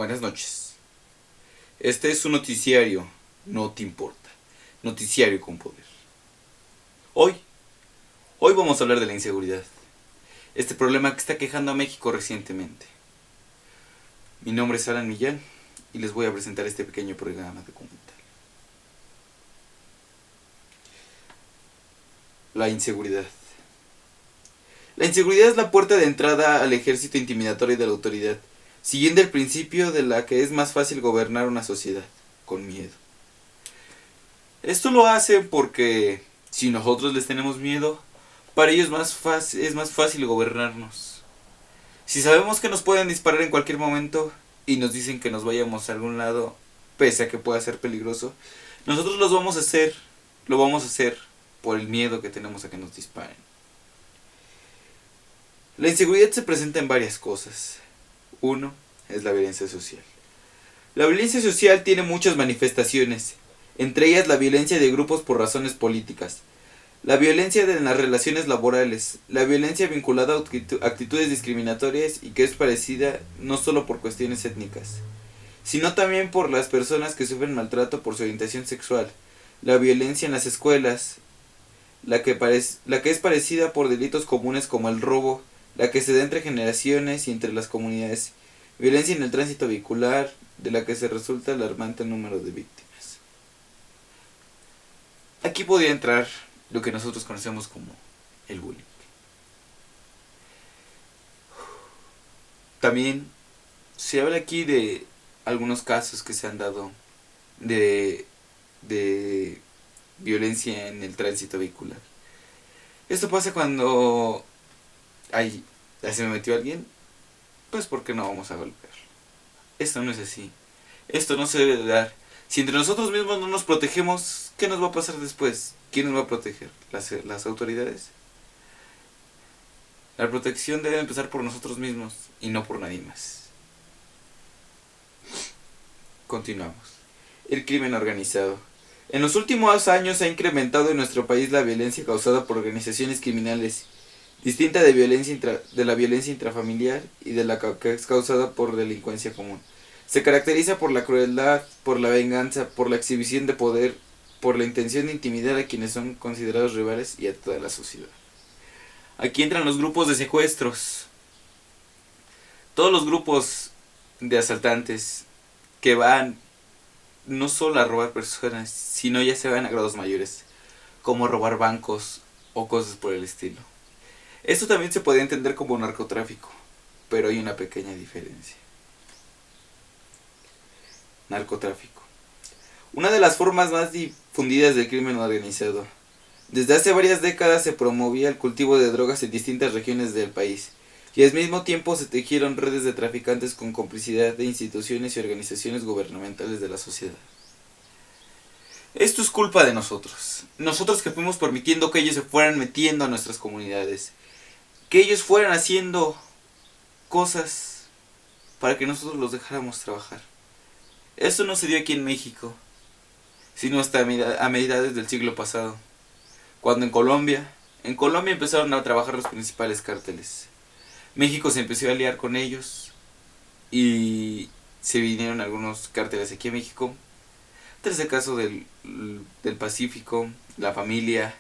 Buenas noches. Este es su noticiario, no te importa. Noticiario con poder. Hoy vamos a hablar de la inseguridad. Este problema que está quejando a México recientemente. Mi nombre es Alan Millán y les voy a presentar este pequeño programa documental. La inseguridad. La inseguridad es la puerta de entrada al ejército intimidatorio de la autoridad, siguiendo el principio de la que es más fácil gobernar una sociedad, con miedo. Esto lo hacen porque si nosotros les tenemos miedo, para ellos es más fácil gobernarnos. Si sabemos que nos pueden disparar en cualquier momento y nos dicen que nos vayamos a algún lado, pese a que pueda ser peligroso, nosotros lo vamos a hacer por el miedo que tenemos a que nos disparen. La inseguridad se presenta en varias cosas. Uno es la violencia social. La violencia social tiene muchas manifestaciones, entre ellas la violencia de grupos por razones políticas, la violencia en las relaciones laborales, la violencia vinculada a actitudes discriminatorias y que es parecida no solo por cuestiones étnicas, sino también por las personas que sufren maltrato por su orientación sexual, la violencia en las escuelas, la que es parecida por delitos comunes como el robo, la que se da entre generaciones y entre las comunidades, violencia en el tránsito vehicular, de la que se resulta alarmante el número de víctimas. Aquí podría entrar lo que nosotros conocemos como el bullying. También se habla aquí de algunos casos que se han dado de violencia en el tránsito vehicular. Esto pasa cuando se me metió alguien, pues porque no vamos a golpear. Esto no es así. Esto no se debe de dar. Si entre nosotros mismos no nos protegemos, ¿qué nos va a pasar después? ¿Quién nos va a proteger? ¿Las autoridades? La protección debe empezar por nosotros mismos y no por nadie más. Continuamos. El crimen organizado. En los últimos años se ha incrementado en nuestro país la violencia causada por organizaciones criminales, distinta de la violencia intrafamiliar y de la que es causada por delincuencia común. Se caracteriza por la crueldad, por la venganza, por la exhibición de poder, por la intención de intimidar a quienes son considerados rivales y a toda la sociedad. Aquí entran los grupos de secuestros. Todos los grupos de asaltantes que van no solo a robar personas, sino ya se van a grados mayores, como robar bancos o cosas por el estilo. Esto también se puede entender como narcotráfico, pero hay una pequeña diferencia. Narcotráfico. Una de las formas más difundidas del crimen organizado. Desde hace varias décadas se promovía el cultivo de drogas en distintas regiones del país, y al mismo tiempo se tejieron redes de traficantes con complicidad de instituciones y organizaciones gubernamentales de la sociedad. Esto es culpa de nosotros. Nosotros que fuimos permitiendo que ellos se fueran metiendo a nuestras comunidades, que ellos fueran haciendo cosas para que nosotros los dejáramos trabajar. Eso no se dio aquí en México, sino hasta a mediados del siglo pasado, cuando en Colombia empezaron a trabajar los principales cárteles. México se empezó a aliar con ellos y se vinieron algunos cárteles aquí a México. Este es el caso del Pacífico, La Familia,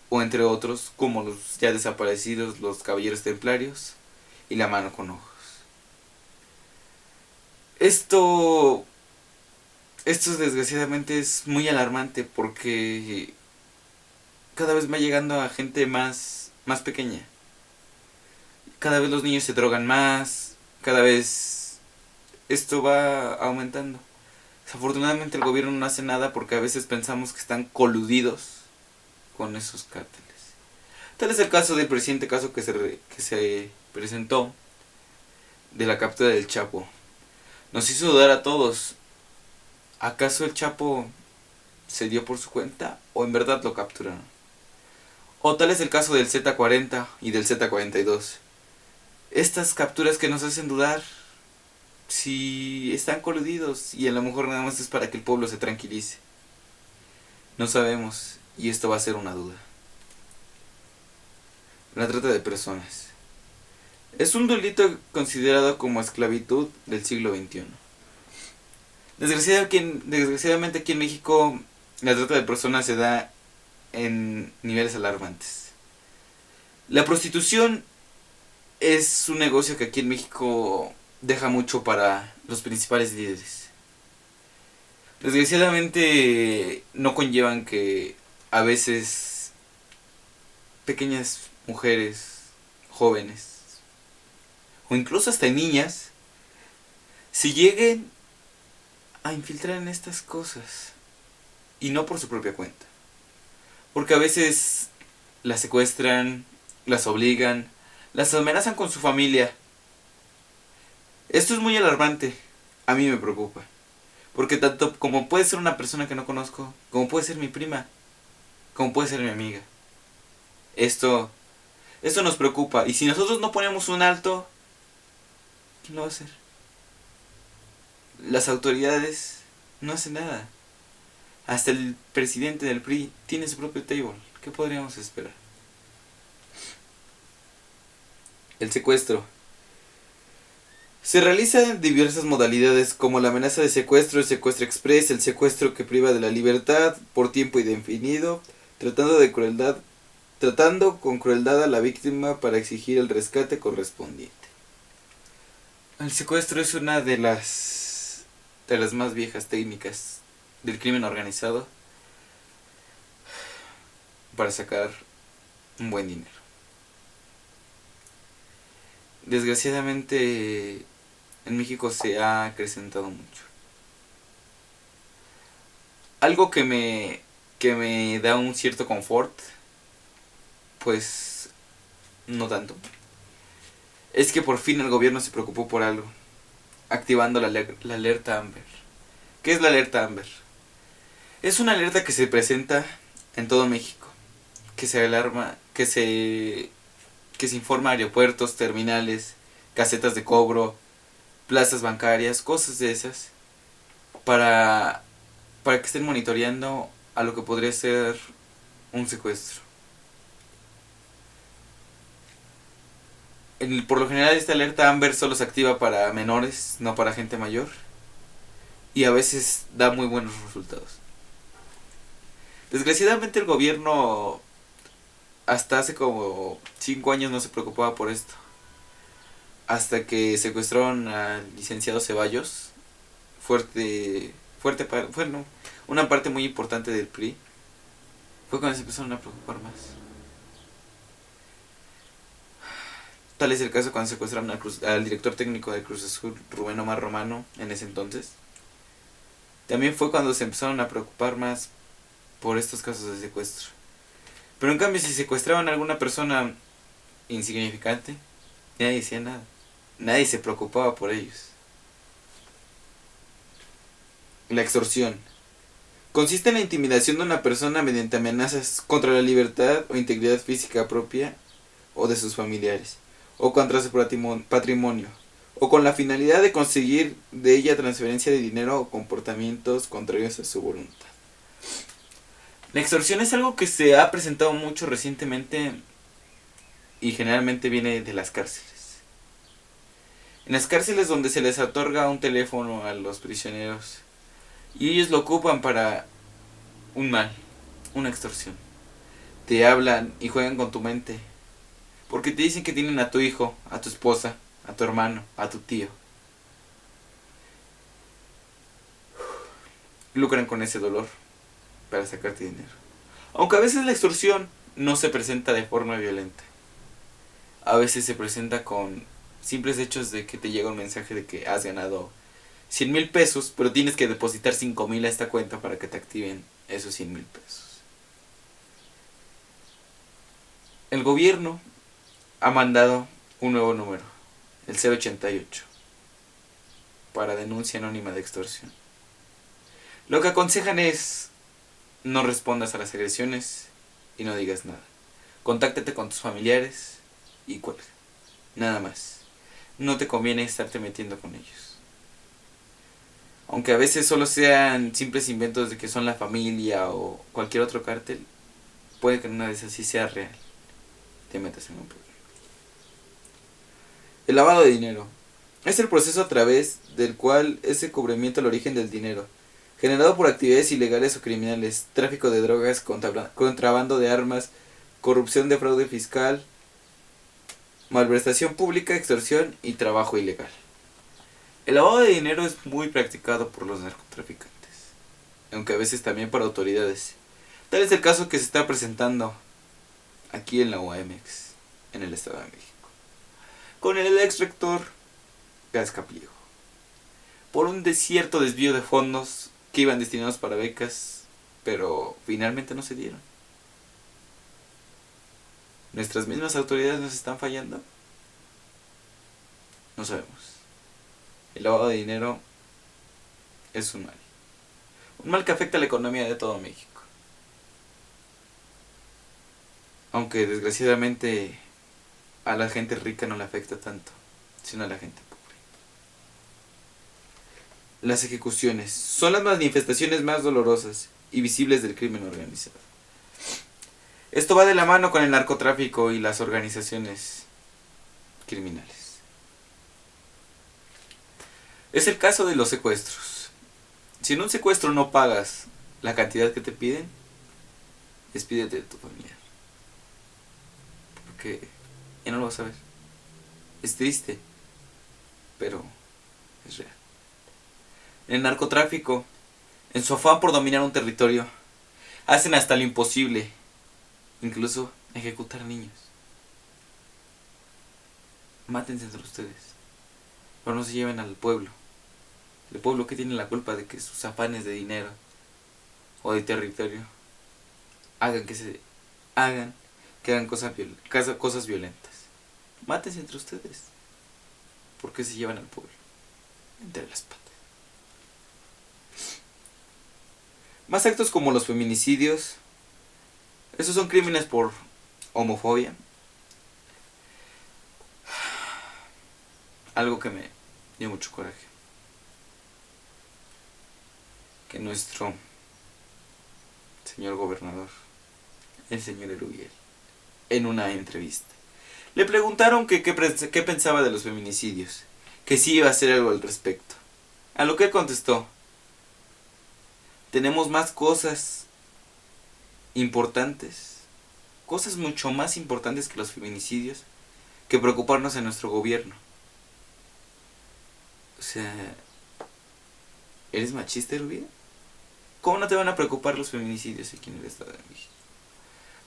o entre otros, como los ya desaparecidos, los Caballeros Templarios y La Mano con Ojos. Esto desgraciadamente es muy alarmante porque cada vez va llegando a gente más pequeña. Cada vez los niños se drogan más, cada vez esto va aumentando. Desafortunadamente el gobierno no hace nada porque a veces pensamos que están coludidos con esos cárteles. Tal es el caso del reciente caso que se presentó de la captura del Chapo. Nos hizo dudar a todos. ¿Acaso el Chapo se dio por su cuenta o en verdad lo capturaron? O tal es el caso del Z40 y del Z42. Estas capturas que nos hacen dudar si están coludidos y a lo mejor nada más es para que el pueblo se tranquilice. No sabemos y esto va a ser una duda. La trata de personas. Es un delito considerado como esclavitud del siglo XXI. Desgraciadamente aquí en México la trata de personas se da en niveles alarmantes. La prostitución es un negocio que aquí en México deja mucho para los principales líderes. Desgraciadamente no conllevan que a veces pequeñas mujeres, jóvenes o incluso hasta niñas se lleguen a infiltrar en estas cosas y no por su propia cuenta. Porque a veces las secuestran, las obligan, las amenazan con su familia. Esto es muy alarmante. A mí me preocupa. Porque tanto como puede ser una persona que no conozco, como puede ser mi prima, como puede ser mi amiga. Esto nos preocupa. Y si nosotros no ponemos un alto, ¿quién lo va a hacer? Las autoridades no hacen nada. Hasta el presidente del PRI tiene su propio table. ¿Qué podríamos esperar? El secuestro. Se realiza en diversas modalidades como la amenaza de secuestro, el secuestro express, el secuestro que priva de la libertad por tiempo indefinido, tratando con crueldad a la víctima para exigir el rescate correspondiente. El secuestro es una de las más viejas técnicas del crimen organizado para sacar un buen dinero. Desgraciadamente en México se ha acrecentado mucho. Algo que me da un cierto confort, pues no tanto, es que por fin el gobierno se preocupó por algo, activando la alerta Amber. ¿Qué es la alerta Amber? Es una alerta que se presenta en todo México, que se alarma, que se informa a aeropuertos, terminales, casetas de cobro, plazas bancarias, cosas de esas, para que estén monitoreando a lo que podría ser un secuestro. Por lo general esta alerta Amber solo se activa para menores, no para gente mayor, y a veces da muy buenos resultados. Desgraciadamente el gobierno hasta hace como 5 años no se preocupaba por esto. Hasta que secuestraron al licenciado Ceballos, bueno, una parte muy importante del PRI, fue cuando se empezaron a preocupar más. Tal es el caso cuando secuestraron al director técnico de Cruz Azul, Rubén Omar Romano, en ese entonces. También fue cuando se empezaron a preocupar más por estos casos de secuestro. Pero en cambio, si secuestraban a alguna persona insignificante, nadie decía nada. Nadie se preocupaba por ellos. La extorsión. Consiste en la intimidación de una persona mediante amenazas contra la libertad o integridad física propia o de sus familiares, o contra su patrimonio, o con la finalidad de conseguir de ella transferencia de dinero o comportamientos contrarios a su voluntad. La extorsión es algo que se ha presentado mucho recientemente y generalmente viene de las cárceles. En las cárceles donde se les otorga un teléfono a los prisioneros y ellos lo ocupan para un mal, una extorsión. Te hablan y juegan con tu mente porque te dicen que tienen a tu hijo, a tu esposa, a tu hermano, a tu tío. Lucran con ese dolor para sacarte dinero. Aunque a veces la extorsión no se presenta de forma violenta. A veces se presenta con simples hechos de que te llega un mensaje de que has ganado 100,000 pesos, pero tienes que depositar 5,000 a esta cuenta para que te activen esos 100,000 pesos. El gobierno ha mandado un nuevo número, el 088, para denuncia anónima de extorsión. Lo que aconsejan es: no respondas a las agresiones y no digas nada. Contáctate con tus familiares y cuelga. Nada más. No te conviene estarte metiendo con ellos. Aunque a veces solo sean simples inventos de que son la familia o cualquier otro cártel, puede que una de esas sí sea real. Te metas en un problema. El lavado de dinero. Es el proceso a través del cual ese cubrimiento el origen del dinero, generado por actividades ilegales o criminales, tráfico de drogas, contrabando de armas, corrupción de fraude fiscal, malversación pública, extorsión y trabajo ilegal. El lavado de dinero es muy practicado por los narcotraficantes, aunque a veces también por autoridades. Tal es el caso que se está presentando aquí en la UAMX, en el Estado de México, con el ex rector Gasca Pliego, por un cierto desvío de fondos que iban destinados para becas, pero finalmente no se dieron. ¿Nuestras mismas autoridades nos están fallando? No sabemos. El lavado de dinero es un mal. Un mal que afecta a la economía de todo México. Aunque desgraciadamente a la gente rica no le afecta tanto, sino a la gente pobre. Las ejecuciones son las manifestaciones más dolorosas y visibles del crimen organizado. Esto va de la mano con el narcotráfico y las organizaciones criminales. Es el caso de los secuestros. Si en un secuestro no pagas la cantidad que te piden, despídete de tu familiar. Porque ya no lo vas a ver. Es triste, pero es real. En el narcotráfico, en su afán por dominar un territorio, hacen hasta lo imposible, incluso ejecutar niños. Mátense entre ustedes, pero no se lleven al pueblo. El pueblo que tiene la culpa de que sus afanes de dinero o de territorio hagan que hagan cosas violentas. Mátense entre ustedes, porque se llevan al pueblo entre las patas. Más actos como los feminicidios. Esos son crímenes por homofobia. Algo que me dio mucho coraje. Que nuestro señor gobernador, el señor Erubiel, en una entrevista, le preguntaron qué pensaba de los feminicidios, que sí iba a hacer algo al respecto. A lo que él contestó: tenemos más cosas importantes, cosas mucho más importantes que los feminicidios, que preocuparnos en nuestro gobierno. O sea, ¿eres machista, Erubiel? ¿Cómo no te van a preocupar los feminicidios aquí en el Estado de México?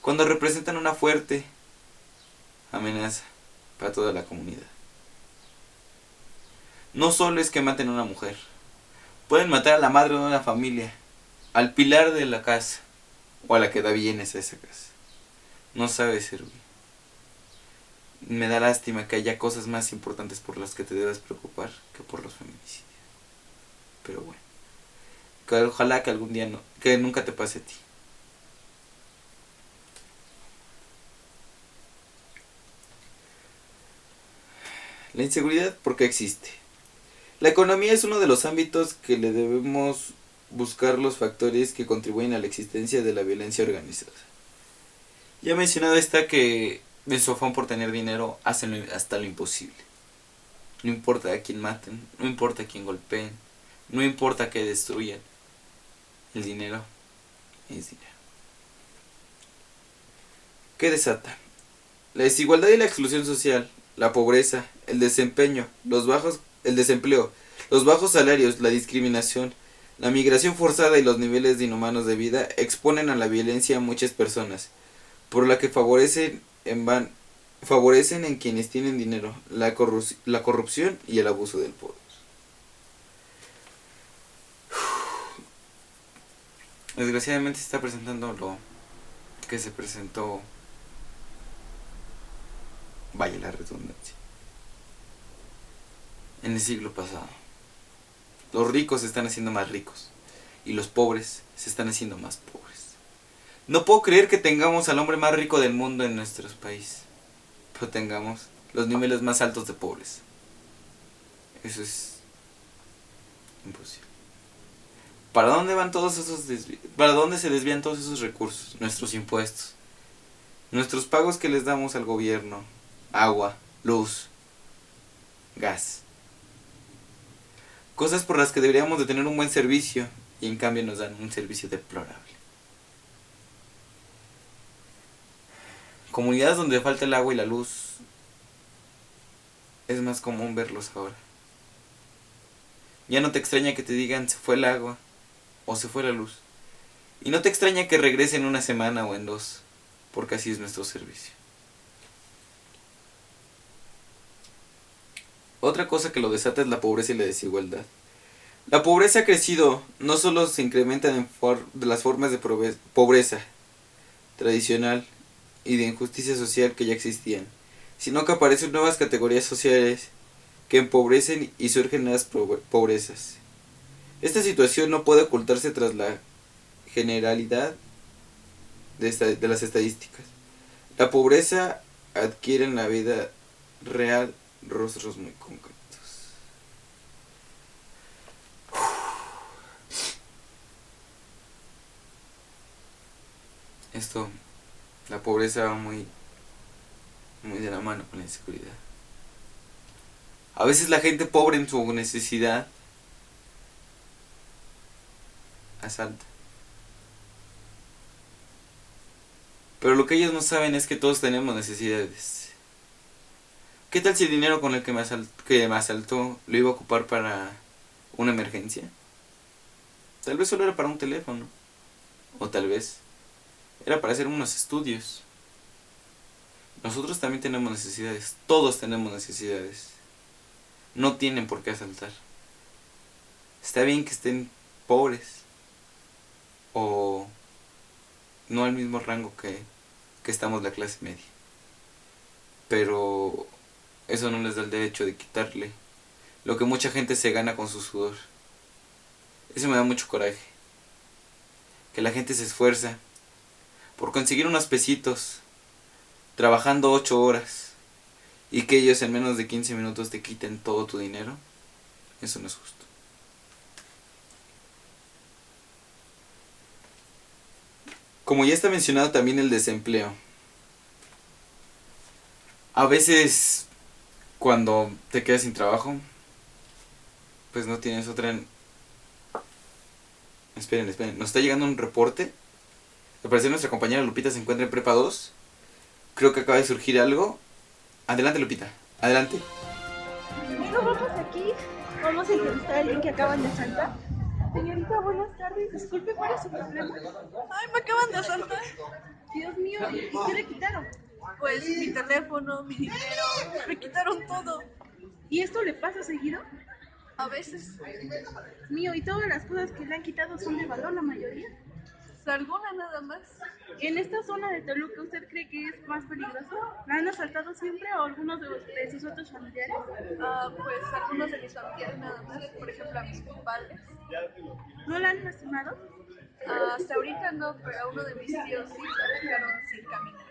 Cuando representan una fuerte amenaza para toda la comunidad. No solo es que maten a una mujer, pueden matar a la madre de una familia, al pilar de la casa, o a la que da bienes a esa casa. No sabes, Erubiel. Me da lástima que haya cosas más importantes por las que te debas preocupar que por los feminicidios. Pero bueno, ojalá que algún día que nunca te pase a ti. La inseguridad, ¿por qué existe? La economía es uno de los ámbitos que le debemos buscar los factores que contribuyen a la existencia de la violencia organizada. Ya mencionado está que en su afán por tener dinero hacen hasta lo imposible. No importa a quién maten, no importa a quién golpeen, no importa que destruyan. El dinero es dinero. ¿Qué desata? La desigualdad y la exclusión social, la pobreza, el desempleo, los bajos salarios, la discriminación, la migración forzada y los niveles inhumanos de vida exponen a la violencia a muchas personas, por la que favorecen en quienes tienen dinero, la corrupción y el abuso del poder. Desgraciadamente se está presentando lo que se presentó, vaya la redundancia, en el siglo pasado. Los ricos se están haciendo más ricos y los pobres se están haciendo más pobres. No puedo creer que tengamos al hombre más rico del mundo en nuestro país, pero tengamos los niveles más altos de pobres. Eso es imposible. ¿Para dónde van todos esos ¿Para dónde se desvían todos esos recursos? Nuestros impuestos, nuestros pagos que les damos al gobierno, agua, luz, gas. Cosas por las que deberíamos de tener un buen servicio y en cambio nos dan un servicio deplorable. Comunidades donde falta el agua y la luz, es más común verlos ahora. Ya no te extraña que te digan se fue el agua o se fue la luz. Y no te extraña que regrese en una semana o en dos, porque así es nuestro servicio. Otra cosa que lo desata es la pobreza y la desigualdad. La pobreza ha crecido, no solo se incrementan de las formas de pobreza tradicional y de injusticia social que ya existían, sino que aparecen nuevas categorías sociales que empobrecen y surgen nuevas pobrezas. Esta situación no puede ocultarse tras la generalidad de las estadísticas. La pobreza adquiere en la vida real rostros muy concretos. Esto, la pobreza va muy de la mano con la inseguridad. A veces la gente pobre en su necesidad asalta. Pero lo que ellos no saben es que todos tenemos necesidades. ¿Qué tal si el dinero con el que me asaltó lo iba a ocupar para una emergencia? Tal vez solo era para un teléfono. O tal vez era para hacer unos estudios. Nosotros también tenemos necesidades. Todos tenemos necesidades. No tienen por qué asaltar. Está bien que estén pobres. O no al mismo rango que estamos la clase media. Pero eso no les da el derecho de quitarle lo que mucha gente se gana con su sudor. Eso me da mucho coraje. Que la gente se esfuerza por conseguir unos pesitos, trabajando 8 horas, y que ellos en menos de 15 minutos te quiten todo tu dinero. Eso no es justo. Como ya está mencionado también el desempleo. A veces cuando te quedas sin trabajo, pues no tienes otra. Esperen, nos está llegando un reporte. Al parecer nuestra compañera Lupita se encuentra en Prepa 2. Creo que acaba de surgir algo. Adelante, Lupita, adelante. Bueno, vamos aquí. Vamos a entrevistar a alguien que acaban de asaltar. Señorita, buenas tardes. Disculpe, ¿cuál es su problema? Ay, me acaban de asaltar. Dios mío, ¿y qué le quitaron? Pues mi teléfono, mi dinero, me quitaron todo. ¿Y esto le pasa seguido? A veces, Dios mío, ¿y todas las cosas que le han quitado son de valor, la mayoría? alguna nada más. En esta zona de Toluca, ¿usted cree que es más peligroso? ¿La han asaltado siempre o algunos de sus otros familiares? Pues algunos de mis familiares nada más, por ejemplo a mis padres. ¿No la han lastimado? Hasta ahorita no, pero a uno de mis tíos sí lo dejaron sin caminar.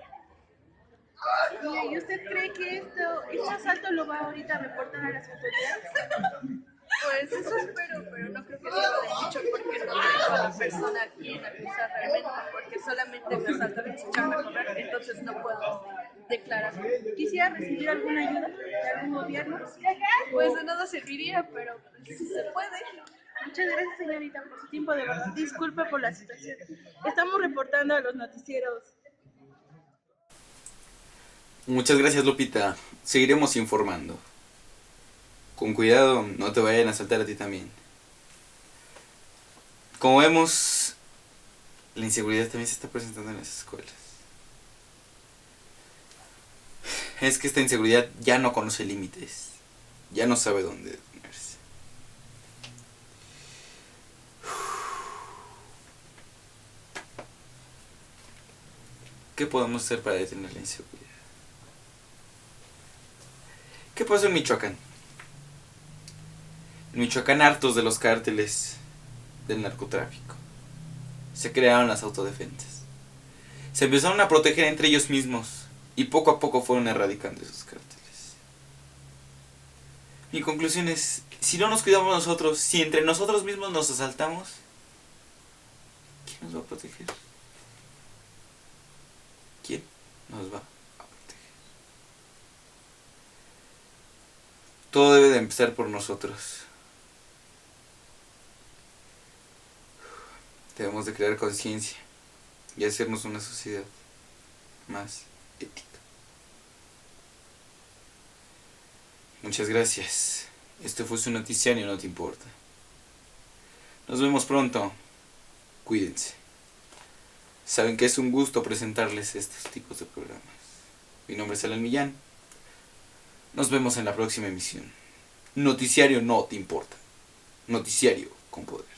¿Y usted cree que este asalto lo va ahorita a reportar a las autoridades? Pues eso espero, pero no creo que sirva de mucho porque no tengo a la persona a quien acusar realmente, porque solamente me asaltaron y se echaron a correr, entonces no puedo declarar. ¿Quisiera recibir alguna ayuda de algún gobierno? Pues de nada serviría, pero pues, se puede. Muchas gracias, señorita, por su tiempo, de verdad. Disculpe por la situación. Estamos reportando a los noticieros. Muchas gracias, Lupita. Seguiremos informando. Con cuidado, no te vayan a asaltar a ti también. Como vemos, la inseguridad también se está presentando en las escuelas. Es que esta inseguridad ya no conoce límites. Ya no sabe dónde detenerse. ¿Qué podemos hacer para detener la inseguridad? ¿Qué pasó en Michoacán? En Michoacán, hartos de los cárteles del narcotráfico, se crearon las autodefensas. Se empezaron a proteger entre ellos mismos y poco a poco fueron erradicando esos cárteles. Mi conclusión es, si no nos cuidamos nosotros, si entre nosotros mismos nos asaltamos, ¿quién nos va a proteger? ¿Quién nos va a proteger? Todo debe de empezar por nosotros. Debemos de crear conciencia y hacernos una sociedad más ética. Muchas gracias. Este fue su noticiario, no te importa. Nos vemos pronto. Cuídense. Saben que es un gusto presentarles estos tipos de programas. Mi nombre es Alan Millán. Nos vemos en la próxima emisión. Noticiario no te importa. Noticiario con poder.